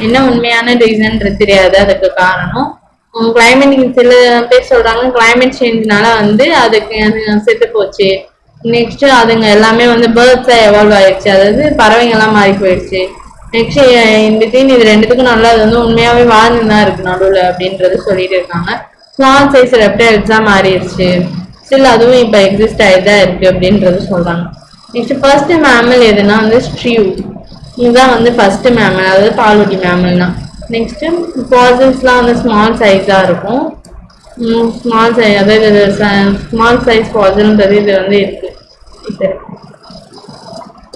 என்ன உண்மையான ரீசன்றது தெரியாது. அதுக்கு காரணம் கிளைமேட், சில பேர் சொல்றாங்க கிளைமேட் சேஞ்ச்னால வந்து அதுக்கு செத்து போச்சு. நெக்ஸ்ட் அதுங்க எல்லாமே வந்து பேர்ட்ஸா எவால்வ் ஆயிடுச்சு, அதாவது பறவைங்க எல்லாம் மாறி போயிடுச்சு. நெக்ஸ்ட் இன்பிட்வீன் இது ரெண்டுத்துக்கும் நல்லா அது வந்து உண்மையாவே வாழ்ந்துதான் இருக்கு நடுவில் அப்படின்றது சொல்லிட்டு இருக்காங்க. ஸ்மால் சைஸ் ரெப்டைல்ஸ் தான் மாறிடுச்சு, ஸ்டில் அதுவும் இப்போ எக்ஸிஸ்ட் ஆகிட்டு தான் இருக்கு அப்படின்றது சொல்றாங்க. நெக்ஸ்ட் ஃபர்ஸ்ட் மேமல் எதுனா வந்து ஸ்ட்ரீவ், இதுதான் வந்து ஃபர்ஸ்ட் மேமல், அதாவது பாலூட்டி மேமல்னா. நெக்ஸ்ட் பாசல்ஸ்லாம் வந்து ஸ்மால் சைஸா இருக்கும். ஸ்மால் சைஸ், அதாவது ஸ்மால் சைஸ் பாசல்ன்றது இது வந்து இருக்கு.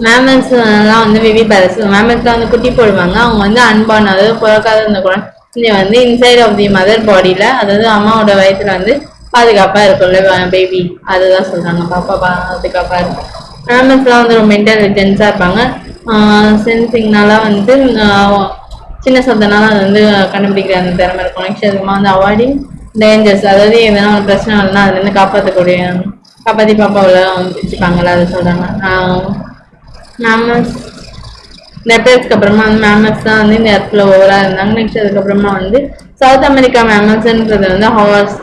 மேமல்ஸ் எல்லாம் வந்து விவி பேரஸ், மேமல்ஸ்லாம் வந்து குட்டி போடுவாங்க. அவங்க வந்து அன்பான், அதாவது பிறக்காத இருந்த குழந்தை வந்து இன்சைட் ஆஃப் தி மதர் பாடியில, அதாவது அம்மாவோட வயசுல வந்து பாதுகாப்பா இருக்கும்ல பேபி, அதுதான் சொல்றாங்க. பாப்பா பாதுகாப்பா இருக்கும். மேமல்ஸ்லாம் வந்து ரொம்ப இன்டெலிஜென்ஸா இருப்பாங்க. சென்சிங்னால வந்து சின்ன சத்தனால அது வந்து கண்டுபிடிக்கிற அந்த திறமை இருக்கும். நெக்ஸ்ட் அதுமா வந்து அவாய்டிங் டேஞ்சர்ஸ், அதாவது எதனா ஒரு பிரச்சனை வரலாம் அதுல இருந்து காப்பாத்தி பாப்பாவில் வச்சுப்பாங்கல்ல, அதை சொல்றாங்க. மேமல்ஸ் ரெப்டைல்ஸ்க்கு அப்புறமா வந்து மேமல்ஸ் தான் வந்து இந்த இடத்துல ஓவரா இருந்தாங்க. நெக்ஸ்ட் அதுக்கப்புறமா வந்து சவுத் அமெரிக்கா மேமல்ஸ்ன்றது வந்து ஹார்ஸ்,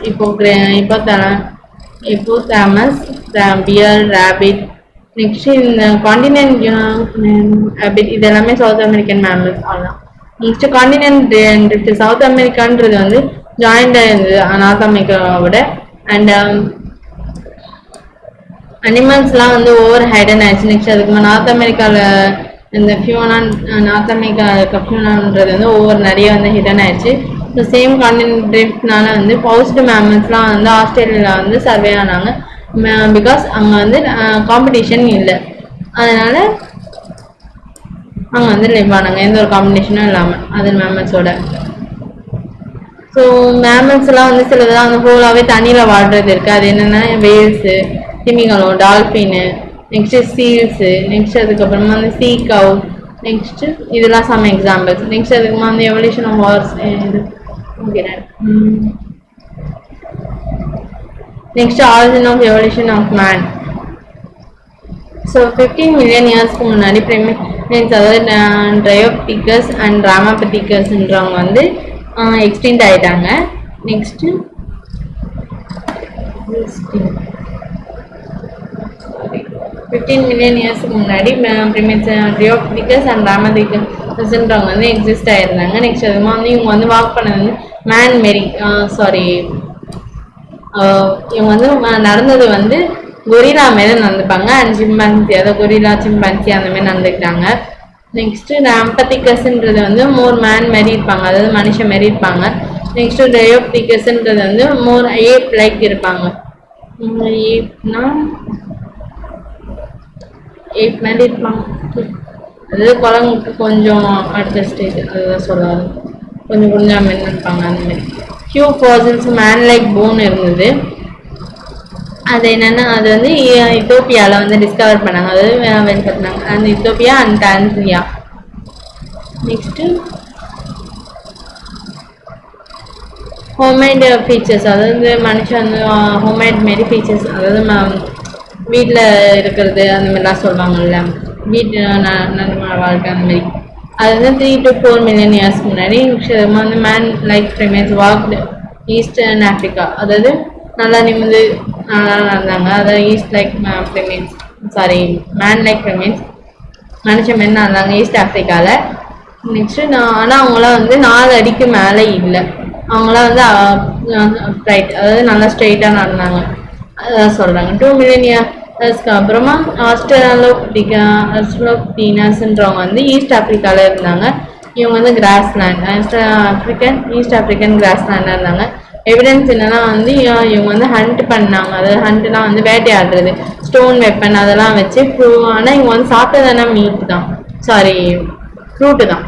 ஹிப்போதாமஸ், பியர், ரேபிட். நெக்ஸ்ட் இந்த காண்டினென்ட் ரேபிட், இது எல்லாமே சவுத் அமெரிக்கன் மேமல்ஸ் ஆகலாம். நெக்ஸ்ட் காண்டினென்ட் சவுத் அமெரிக்கான்றது வந்து ஜாயிண்டா இருந்தது நார்த் அமெரிக்காவோட. அண்ட் அனிமல்ஸ்லாம் வந்து ஓவர் ஹைடன் ஆயிடுச்சு. நெக்ஸ்ட் அதுக்கு நார்த் அமெரிக்காவில் இந்த நார்த் அமெரிக்கா ஃபியூனான்றது வந்து ஓவர் நிறைய வந்து ஹிடன் ஆயிடுச்சு. இந்த சேம் கான்டினென்ட்னால வந்து பவுஸ்டு மேமல்ஸ்லாம் வந்து ஆஸ்திரேலியாவில் வந்து சர்வே ஆனாங்க. பிகாஸ் அங்கே வந்து காம்படிஷன் இல்லை, அதனால அவங்க வந்து லிவ் ஆனாங்க எந்த ஒரு காம்படிஷனும் இல்லாமல் அது மேமல்ஸோட. ஸோ மேமல்ஸ்லாம் வந்து சிலதெல்லாம் வந்து ஹோலாகவே தண்ணியில் வாழ்றது இருக்குது. அது என்னென்னா வேல்ஸு, திமிங்கலம், டால்ஃபின்னு, நெக்ஸ்ட் சீல்ஸு, நெக்ஸ்ட் அதுக்கப்புறமா வந்து சீ கவ். நெக்ஸ்ட் இதெல்லாம் சம் எக்ஸாம்பிள்ஸ். நெக்ஸ்ட் அதுக்குமா வந்து எவல்யூஷன் ஆஃப் ஹார்ஸ் இது. Next origin of evolution of man. So 15 million இயர்ஸ்க்கு முன்னாடி பிரைமேட்ஸ், அதாவது ட்ரையோப்திகஸ் அண்ட் ராமாபதிகஸ்ன்றவங்க வந்து எக்ஸ்டிண்ட் ஆயிட்டாங்க. நெக்ஸ்ட் 15 மில்லியன் இயர்ஸ்க்கு முன்னாடி பிரைமேட்ஸ் ட்ரையோப்திகஸ் அண்ட் ராமாபதிகஸ்ன்றவங்க வந்து எக்ஸிஸ்ட் ஆயிருந்தாங்க. நெக்ஸ்ட் அதுமா வந்து இவங்க வந்து வாக் பண்ணது வந்து மேன் மேரி இவங்க வந்து நடந்தது வந்து கொரிலா மாரி நடந்துப்பாங்க. அண்ட் சிம்பான்சி, அதாவது கொரிலா சிம்பான்சி அந்த மாதிரி நடந்துக்கிட்டாங்க. நெக்ஸ்ட் ராம்பதிகஸ்ன்றது வந்து மோர் மேன் மாரி இருப்பாங்க, அதாவது மனுஷன் மாரி இருப்பாங்க. நெக்ஸ்ட் ட்ரையோப்திகஸ்ன்றது வந்து மோர் ஏப் லைக் இருப்பாங்க. ஏப்னா ஏப் மாதிரி இருப்பாங்க, அதாவது குரங்குக்கு கொஞ்சம் அடுத்த ஸ்டேஜ், அதுதான் சொல்லுவாங்க. கொஞ்சம் மென் இருப்பாங்க அந்த மாதிரி. Few fossils man like phone இருந்தது. அது என்னன்னா அது வந்து இத்தோப்பியாவில் வந்து டிஸ்கவர் பண்ணாங்க, அதாவது வெளிப்படுத்தினாங்க. அந்த இத்தோப்பியா அண்ட் டான்சியா. நெக்ஸ்ட்டு ஹோம்மேட் ஃபீச்சர்ஸ், அதாவது மனுஷன் வந்து ஹோம்மேட் மாரி ஃபீச்சர்ஸ், அதாவது வீட்டில் இருக்கிறது அந்த மாதிரிலாம் சொல்லுவாங்கல்ல, வீட்டு வாழ்க்கை அந்த மாதிரி. அது வந்து 3 to 4 மில்லியன் இயர்ஸ்க்கு முன்னாடி வந்து man like primates walked eastern Africa, அதாவது நல்லா நிமிந்து நல்லா நடந்தாங்க. அதாவது east like primates, man like primates, மனுஷன் மாரி நடந்தாங்க ஈஸ்ட் ஆஃப்ரிக்காவில். நெக்ஸ்ட்டு ஆனால் அவங்களாம் வந்து 4 அடிக்கு மேலே இல்லை, அவங்களாம் வந்து ரைட், அதாவது நல்லா ஸ்ட்ரெயிட்டாக நடந்தாங்க, அதான் சொல்கிறாங்க. 2 மில்லியன் இயர்ஸ்க்கு அப்புறமா ஆஸ்ட்ரலோபிதீனஸ்ன்றவங்க வந்து ஈஸ்ட் ஆஃப்ரிக்காவில் இருந்தாங்க. இவங்க வந்து கிராஸ்லேண்ட் ஈஸ்ட் ஆஃப்ரிக்கன் கிராஸ்லேண்டாக இருந்தாங்க. எவிடன்ஸ் என்னன்னா வந்து இவங்க வந்து ஹண்ட் பண்ணாங்க, அதாவது ஹண்ட்லாம் வந்து வேட்டையாடுறது, ஸ்டோன் வெப்பன் அதெல்லாம் வச்சு ஆனால் இவங்க வந்து சாப்பிட்டதான மீட் தான், ஃப்ரூட்டு தான்.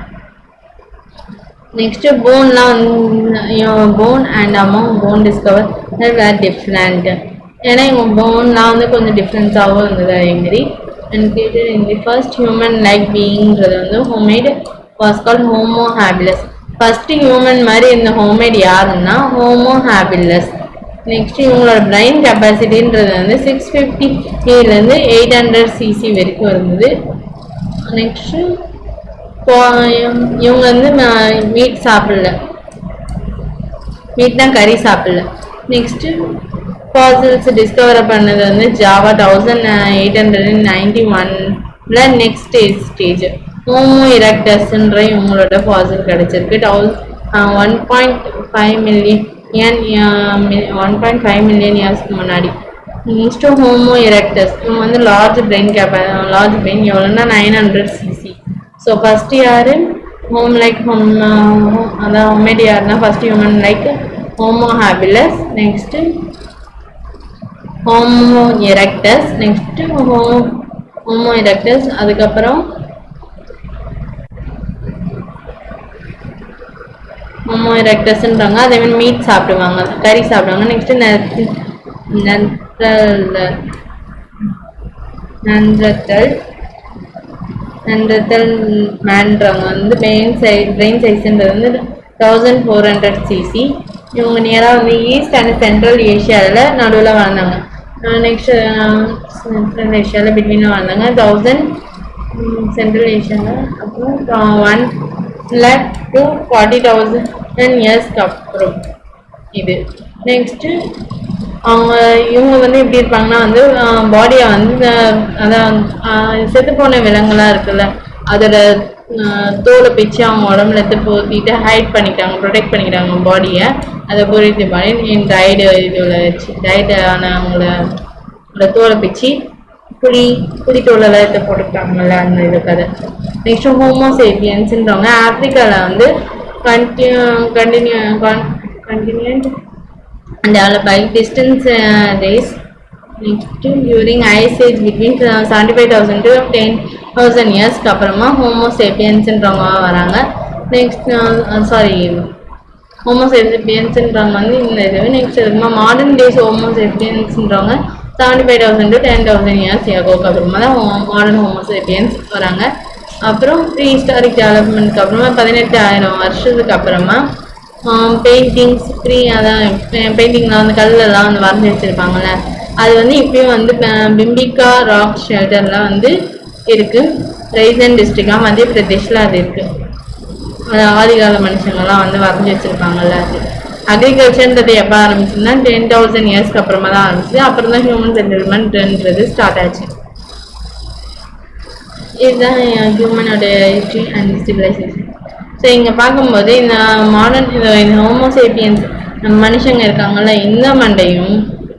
நெக்ஸ்ட் போன்லாம் வந்து bone and among bone discover were different, ஏன்னா இவங்க போன்லாம் வந்து கொஞ்சம் டிஃப்ரென்ஸாகவும் இருந்தது. அதேமாரி அண்ட் இந்த ஃபர்ஸ்ட் ஹியூமன் லைக் பீயிங்கிறது வந்து homemade was called Homo habilis. First human மாதிரி இந்த ஹோம்மேட் யாருன்னா ஹோமோ ஹேபிலஸ். நெக்ஸ்ட் இவங்களோட பிரெயின் கெப்பாசிட்டின்றது வந்து 650 800 cc வரைக்கும் இருந்தது. நெக்ஸ்ட் இவங்க வந்து மீட் சாப்பிடல, மீட் தான் கறி சாப்பிடல. நெக்ஸ்ட் ஃபாசில்ஸ் டிஸ்கவர் பண்ணது வந்து ஜாவா 1891ல நெக்ஸ்ட் ஸ்டேஜ் ஹோமோ எரெக்டஸ்ன்ற இவங்களோட ஃபாசில் கிடைச்சிருக்கு. 1.5 மில்லியன் இயர்ஸ்க்கு முன்னாடி. நெக்ஸ்ட் ஹோமோ எரெக்டஸ் இவங்க வந்து லார்ஜ் பிரெயின் எவ்வளோன்னா 900 சிசி. ஸோ ஃபர்ஸ்ட் யாரு அதான் ஹோமேட் யாருன்னா first human like Homo habilis, next Homo erectus, next Homo erectus, அதுக்கப்புறம் ஹோமோ எரெக்டஸ்ன்றாங்க. அதே மாதிரி மீட் சாப்பிடுவாங்க, கறி சாப்பிடுவாங்க. நெக்ஸ்ட் நெண்டர்தல் மேன்றவங்க வந்து பிரெயின் சைஸ்ன்றது வந்து 1400 சிசி. இவங்க நேராக வந்து ஈஸ்ட் அண்ட் சென்ட்ரல் ஏஷியாவில் நடுவில் வாழ்ந்தாங்க. நெக்ஸ்ட் சென்ட்ரல் ஏஷியாவில் பிட்வீனாக வாழ்ந்தாங்க. 1000 சென்ட்ரல் ஏஷியாவில், அப்புறம் 1 lakh to 40,000 இயர்ஸ்க்கு அப்புறம் இது. நெக்ஸ்ட்டு இவங்க வந்து எப்படி இருப்பாங்கன்னா வந்து பாடியை வந்து அதான் செத்து போன விலங்குலாம் இருக்குல்ல அதோட தோலை பிச்சு அவங்க உடம்புல எடுத்து போத்திட்டு ஹைட் பண்ணிக்கிட்டாங்க, ப்ரொடெக்ட் பண்ணிக்கிட்டாங்க பாடியை. அதை பொறுத்து பாடி டைடு இதில் வச்சு டைடான அவங்களோட தோலை பிச்சு புளி தோலெல்லாம் எடுத்து போட்டுக்கிட்டாங்கல்ல அந்த இது கதை. நெக்ஸ்ட் ஹோமோ சேப்பியன்ஸ்ன்றவங்க ஆப்பிரிக்காவில் வந்து continued and developed by distance days. Next during ice age between 75,000 to 10,000 இயர்ஸ்க்கு அப்புறமா ஹோமோ சேப்பியன்ஸ்ன்றவங்க வராங்க. நெக்ஸ்ட் ஹோமோ சேப்பியன்ஸ்ன்றவங்க வந்து இந்த இது. நெக்ஸ்ட் இருக்குமா மாடர்ன் டேஸ் ஹோமோ சேப்பியன்ஸ்ன்றவங்க 75,000 to 10,000 இயர்ஸ் ஆகும் அப்புறமா தான் மாடர்ன் ஹோமோ சேப்பியன்ஸ் வராங்க. அப்புறம் ப்ரீ ஹிஸ்டாரிக் டெவலப்மெண்ட்க்கு அப்புறமா 18,000 வருஷத்துக்கு அப்புறமா பெயிண்டிங்ஸ் பெயிண்டிங்லாம் வந்து கல்லெல்லாம் வந்து வரைஞ்சி வச்சுருப்பாங்கள்ல அது வந்து இப்பயும் வந்து பிம்பிகா ராக் ஷெல்டர்லாம் வந்து இருக்குது. ரைசன் டிஸ்ட்ரிக்டாக மத்திய பிரதேஷில் அது இருக்குது. அது ஆதிகால மனுஷங்கள்லாம் வந்து வரைஞ்சி வச்சுருப்பாங்கல்ல அது. அக்ரிகல்ச்சர்ன்றது எப்போ ஆரம்பிச்சுன்னா 10,000 இயர்ஸ்க்கு அப்புறமா தான் ஆரம்பிச்சு. அப்புறம் தான் ஹியூமன் செட்டில்மெண்ட்ன்றது ஸ்டார்ட் ஆச்சு. இதுதான் ஹியூமனோட ஹிஸ்ட்ரி அண்ட் சிவிலைசேஷன். ஸோ இங்கே பார்க்கும்போது இந்த மாடர்ன் இந்த ஹோமோசேப்பியன்ஸ் மனுஷங்க இருக்காங்கல்ல இந்த மண்டையும்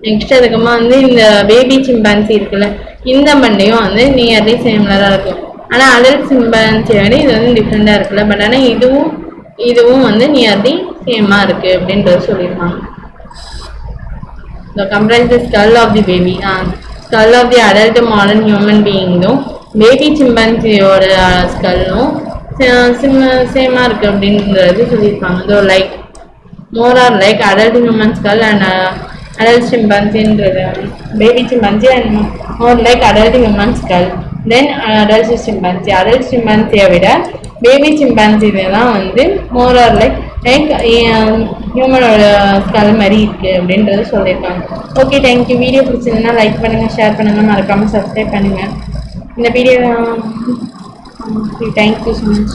நெக்ஸ்ட் அதுக்கப்புறமா வந்து இந்த பேபி சிம்பான்சி இருக்குல்ல இந்த மண்டையும் வந்து நியர்லி சிமிலராக இருக்கும். ஆனால் அடல்ட் சிம்பான்சியை விட இது வந்து டிஃப்ரெண்டாக இருக்குல்ல. பட் ஆனால் இதுவும் வந்து நியர்லி சேமாக இருக்குது அப்படின்றது சொல்லியிருக்காங்க. The comprise the skull of the baby. Skull of the adult modern human being though baby சிம்பான்சியோட ஸ்கல்லும் சேமாக இருக்குது அப்படின்றது சொல்லியிருப்பாங்க. இதோ like more or like adult human skull and adult சிம்பான்சின்றது baby chimpanzee and more like adult human skull then adult சிம்பான்சியை விட பேபி சிம்பான்சியில தான் வந்து மோர் ஆர் லைக் ஹியூமனோட ஸ்கல் மாதிரி இருக்குது அப்படின்றது சொல்லியிருக்காங்க. Okay, thank you. வீடியோ பிடிச்சிருந்தா லைக் பண்ணுங்கள், ஷேர் பண்ணுங்கள், மறக்காமல் சப்ஸ்கிரைப் பண்ணுங்கள். இந்த வீடியோ தேங்க்யூ ஸோ மச்.